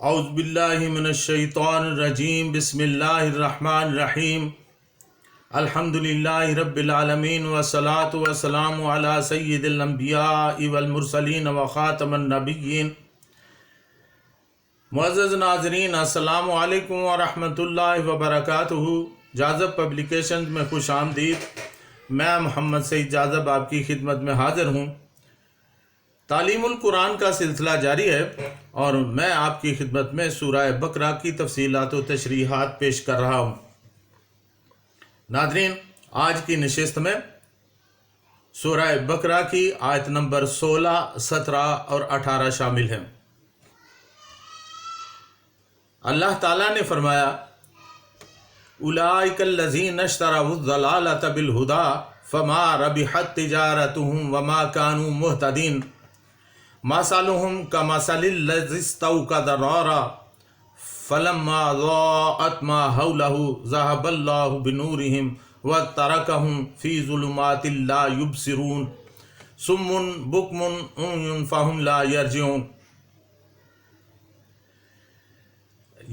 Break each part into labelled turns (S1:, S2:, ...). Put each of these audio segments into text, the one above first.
S1: اعوذ باللہ من الشیطان الرجیم بسم اللہ الرحمن الرحیم الحمدللہ رب العالمین والصلاة والسلام علی سید الانبیاء والمرسلین وخاتم النبیین۔ معزز ناظرین، السلام علیکم ورحمۃ اللہ وبرکاتہ۔ جاذب پبلیکیشنز میں خوش آمدید۔ میں محمد سعید جاذب آپ کی خدمت میں حاضر ہوں۔ تعلیم القرآن کا سلسلہ جاری ہے اور میں آپ کی خدمت میں سورہ بقرہ کی تفصیلات و تشریحات پیش کر رہا ہوں۔ ناظرین، آج کی نشست میں سورہ بقرہ کی آیت نمبر 16، 17 اور 18 شامل ہیں۔ اللہ تعالیٰ نے فرمایا: اولئک الذین اشتروا الضلالۃ بالہدی فما ربحت تجارتهم وما كانوا مہتدین مثلهم كمثل الذی استوقد نارا فلما ضاءت ما حوله ذهب الله بنورهم وتركهم في ظلمات لا يبصرون صم بكم عمي فهم لا يرجعون۔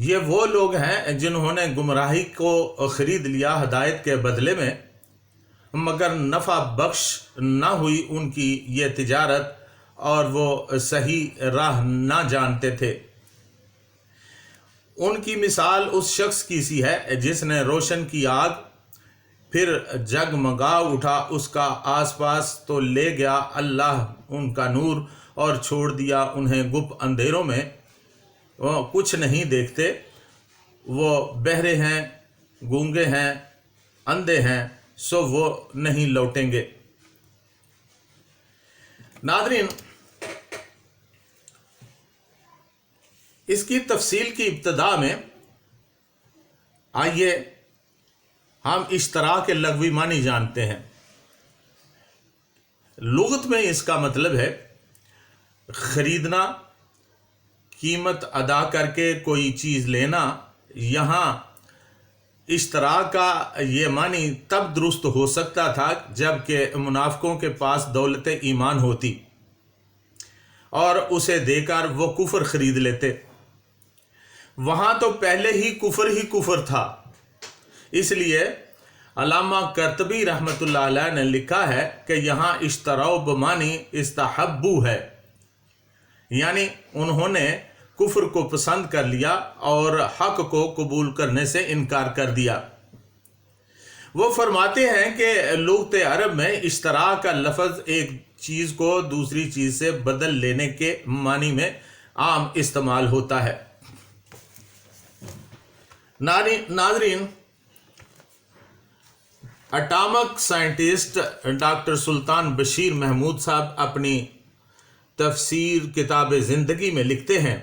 S1: یہ وہ لوگ ہیں جنہوں نے گمراہی کو خرید لیا ہدایت کے بدلے میں، مگر نفع بخش نہ ہوئی ان کی یہ تجارت اور وہ صحیح راہ نہ جانتے تھے۔ ان کی مثال اس شخص کی سی ہے جس نے روشن کی آگ، پھر جگمگا اٹھا اس کا آس پاس، تو لے گیا اللہ ان کا نور اور چھوڑ دیا انہیں گپ اندھیروں میں۔ وہ کچھ نہیں دیکھتے، وہ بہرے ہیں، گونگے ہیں، اندھے ہیں، سو وہ نہیں لوٹیں گے۔ ناظرین، اس کی تفصیل کی ابتدا میں آئیے ہم اشترا کے لغوی معنی جانتے ہیں۔ لغت میں اس کا مطلب ہے خریدنا، قیمت ادا کر کے کوئی چیز لینا۔ یہاں اشترا کا یہ معنی تب درست ہو سکتا تھا جب کہ منافقوں کے پاس دولت ایمان ہوتی اور اسے دے کر وہ کفر خرید لیتے۔ وہاں تو پہلے ہی کفر تھا، اس لیے علامہ قرطبی رحمۃ اللہ علیہ نے لکھا ہے کہ یہاں اشتراء بمعنی استحبو ہے، یعنی انہوں نے کفر کو پسند کر لیا اور حق کو قبول کرنے سے انکار کر دیا۔ وہ فرماتے ہیں کہ لغت عرب میں اشترا کا لفظ ایک چیز کو دوسری چیز سے بدل لینے کے معنی میں عام استعمال ہوتا ہے۔ ناظرین، اٹامک سائنٹسٹ ڈاکٹر سلطان بشیر محمود صاحب اپنی تفسیر کتاب زندگی میں لکھتے ہیں: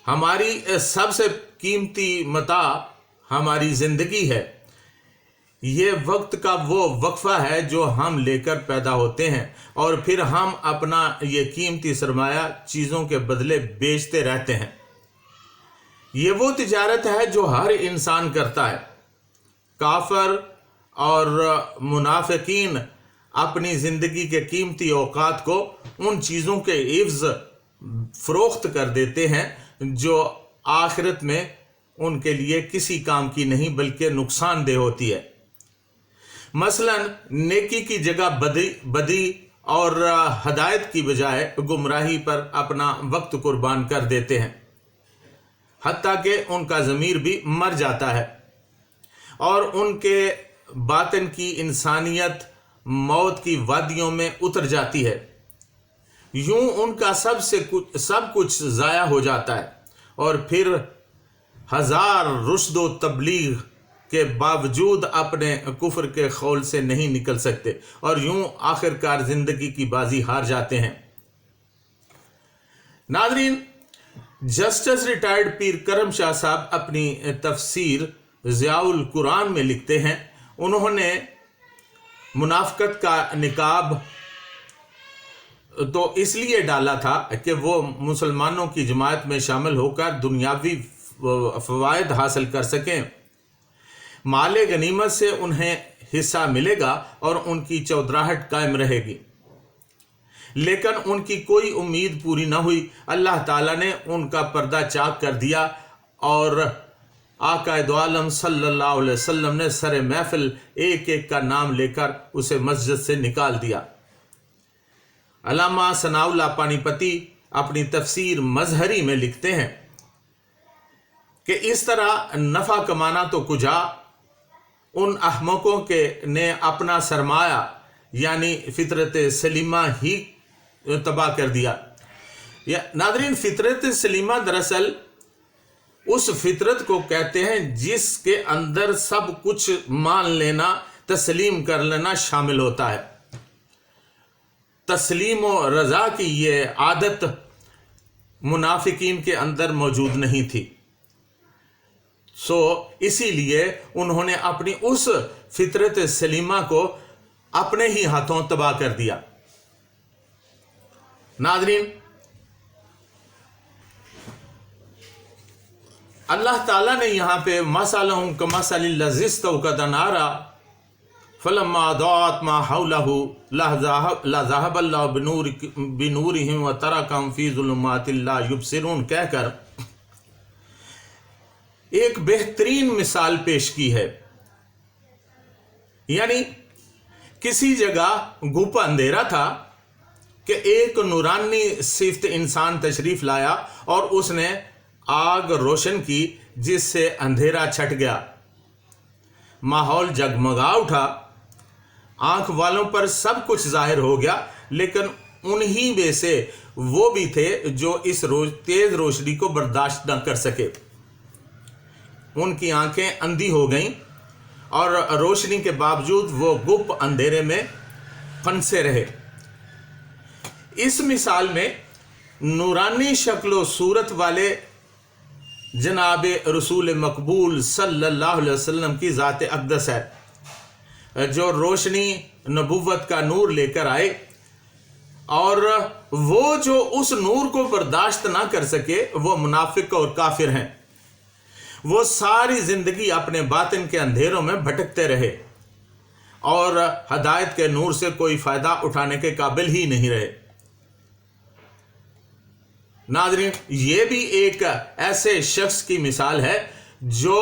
S1: ہماری سب سے قیمتی متاع ہماری زندگی ہے۔ یہ وقت کا وہ وقفہ ہے جو ہم لے کر پیدا ہوتے ہیں اور پھر ہم اپنا یہ قیمتی سرمایہ چیزوں کے بدلے بیچتے رہتے ہیں۔ یہ وہ تجارت ہے جو ہر انسان کرتا ہے۔ کافر اور منافقین اپنی زندگی کے قیمتی اوقات کو ان چیزوں کے عوض فروخت کر دیتے ہیں جو آخرت میں ان کے لیے کسی کام کی نہیں بلکہ نقصان دہ ہوتی ہے۔ مثلا نیکی کی جگہ بدی اور ہدایت کی بجائے گمراہی پر اپنا وقت قربان کر دیتے ہیں، حتیٰ کہ ان کا ضمیر بھی مر جاتا ہے اور ان کے باطن کی انسانیت موت کی وادیوں میں اتر جاتی ہے۔ یوں ان کا سب کچھ ضائع ہو جاتا ہے اور پھر ہزار رشد و تبلیغ کے باوجود اپنے کفر کے خول سے نہیں نکل سکتے اور یوں آخر کار زندگی کی بازی ہار جاتے ہیں۔ ناظرین، جسٹس ریٹائرڈ پیر کرم شاہ صاحب اپنی تفسیر ضیاء القرآن میں لکھتے ہیں، انہوں نے منافقت کا نقاب تو اس لیے ڈالا تھا کہ وہ مسلمانوں کی جماعت میں شامل ہو کر دنیاوی فوائد حاصل کر سکیں۔ مال غنیمت سے انہیں حصہ ملے گا اور ان کی چودراہٹ قائم رہے گی۔ لیکن ان کی کوئی امید پوری نہ ہوئی۔ اللہ تعالیٰ نے ان کا پردہ چاک کر دیا اور آقا دو عالم صلی اللہ علیہ وسلم نے سر محفل ایک ایک کا نام لے کر اسے مسجد سے نکال دیا۔ علامہ ثناء اللہ پانی پتی اپنی تفسیر مظہری میں لکھتے ہیں کہ اس طرح نفع کمانا تو کجا، ان احمقوں نے اپنا سرمایہ یعنی فطرت سلیمہ ہی تباہ کر دیا۔ ناظرین، فطرت سلیمہ دراصل اس فطرت کو کہتے ہیں جس کے اندر سب کچھ مان لینا، تسلیم کر لینا شامل ہوتا ہے۔ تسلیم و رضا کی یہ عادت منافقین کے اندر موجود نہیں تھی، اسی لیے انہوں نے اپنی اس فطرت سلیمہ کو اپنے ہی ہاتھوں تباہ کر دیا۔ ناظرین، اللہ تعالیٰ نے یہاں پہ مَثَلُهُمْ كَمَثَلِ الَّذِي اسْتَوْقَدَ نَارًا فَلَمَّا أَضَاءَتْ مَا حَوْلَهُ لَذَهَبَ اللَّهُ بِنُورِهِمْ وَتَرَكَهُمْ فِي ظُلُمَاتٍ لَا يُبْصِرُونَ کہہ کر ایک بہترین مثال پیش کی ہے۔ یعنی کسی جگہ گھپا اندھیرا تھا کہ ایک نورانی صفت انسان تشریف لایا اور اس نے آگ روشن کی جس سے اندھیرا چھٹ گیا، ماحول جگمگا اٹھا، آنکھ والوں پر سب کچھ ظاہر ہو گیا، لیکن انہی میں سے وہ بھی تھے جو اس تیز روشنی کو برداشت نہ کر سکے۔ ان کی آنکھیں اندھی ہو گئیں اور روشنی کے باوجود وہ گپ اندھیرے میں پھنسے رہے۔ اس مثال میں نورانی شکل و صورت والے جناب رسول مقبول صلی اللہ علیہ وسلم کی ذات اقدس ہے، جو روشنی نبوت کا نور لے کر آئے، اور وہ جو اس نور کو برداشت نہ کر سکے وہ منافق اور کافر ہیں۔ وہ ساری زندگی اپنے باطن کے اندھیروں میں بھٹکتے رہے اور ہدایت کے نور سے کوئی فائدہ اٹھانے کے قابل ہی نہیں رہے۔ ناظرین، یہ بھی ایک ایسے شخص کی مثال ہے جو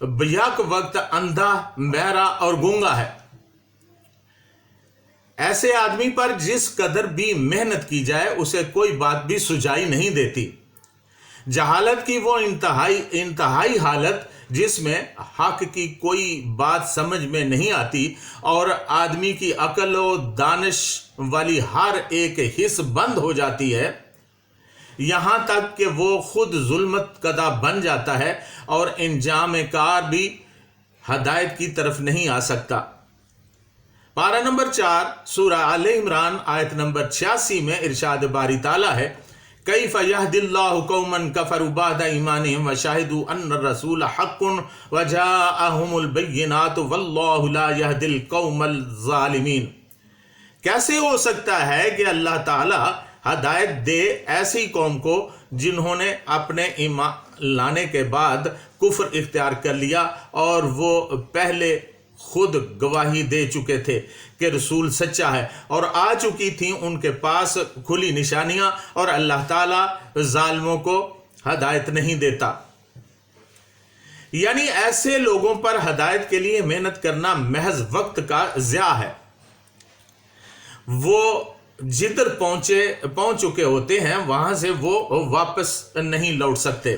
S1: بیک وقت اندھا، بہرا اور گونگا ہے۔ ایسے آدمی پر جس قدر بھی محنت کی جائے اسے کوئی بات بھی سجائی نہیں دیتی۔ جہالت کی وہ انتہائی حالت جس میں حق کی کوئی بات سمجھ میں نہیں آتی اور آدمی کی عقل و دانش والی ہر ایک حص بند ہو جاتی ہے، یہاں تک کہ وہ خود ظلمت کدہ بن جاتا ہے اور انجام کار بھی ہدایت کی طرف نہیں آ سکتا۔ پارہ نمبر 4 سورہ آل عمران آیت نمبر 86 میں ارشاد باری تعالیٰ ہے، کیف یہدی اللہ قوما کفروا بعد ایمانہم وشہدوا ان الرسول حق وجاءہم البینات واللہ لا یہدی القوم الظالمین۔ کیسے ہو سکتا ہے کہ اللہ تعالیٰ ہدایت دے ایسی قوم کو جنہوں نے اپنے ایمان لانے کے بعد کفر اختیار کر لیا اور وہ پہلے خود گواہی دے چکے تھے کہ رسول سچا ہے اور آ چکی تھیں ان کے پاس کھلی نشانیاں، اور اللہ تعالیٰ ظالموں کو ہدایت نہیں دیتا۔ یعنی ایسے لوگوں پر ہدایت کے لیے محنت کرنا محض وقت کا ضیاع ہے۔ وہ جدھر پہنچ چکے ہوتے ہیں وہاں سے وہ واپس نہیں لوٹ سکتے۔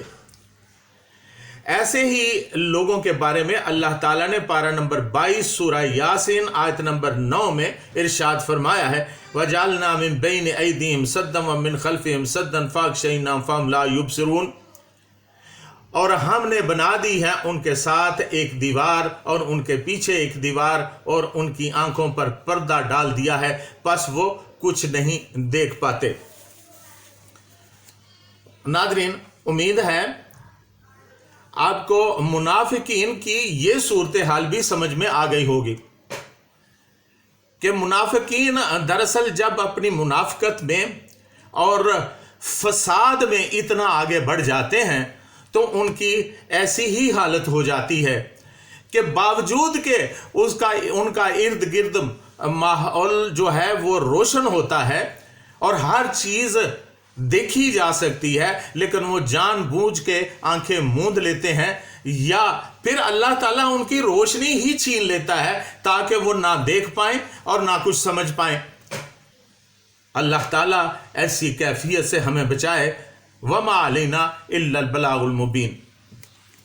S1: ایسے ہی لوگوں کے بارے میں اللہ تعالیٰ نے پارہ نمبر 22 سورہ یاسین آیت نمبر 9 میں ارشاد فرمایا ہے، وَجَعَلْنَا مِن بَيْنِ أَيْدِيهِمْ سَدًّا وَمِن خَلْفِهِمْ سَدًّا فَأَغْشَيْنَاهُمْ فَهُمْ لَا يُبْصِرُونَ، اور ہم نے بنا دی ہے ان کے ساتھ ایک دیوار اور ان کے پیچھے ایک دیوار اور ان کی آنکھوں پر پردہ ڈال دیا ہے، پس وہ کچھ نہیں دیکھ پاتے۔ ناظرین، امید ہے آپ کو منافقین کی یہ صورتحال بھی سمجھ میں آ گئی ہوگی کہ منافقین دراصل جب اپنی منافقت میں اور فساد میں اتنا آگے بڑھ جاتے ہیں تو ان کی ایسی ہی حالت ہو جاتی ہے کہ باوجود کہ ان کا ارد گرد ماحول جو ہے وہ روشن ہوتا ہے، اور ہر چیز دیکھی جا سکتی ہے، لیکن وہ جان بوجھ کے آنکھیں موند لیتے ہیں، یا پھر اللہ تعالیٰ ان کی روشنی ہی چھین لیتا ہے تاکہ وہ نہ دیکھ پائیں اور نہ کچھ سمجھ پائیں۔ اللہ تعالیٰ ایسی کیفیت سے ہمیں بچائے۔ وما علینا الا البلاغ المبین۔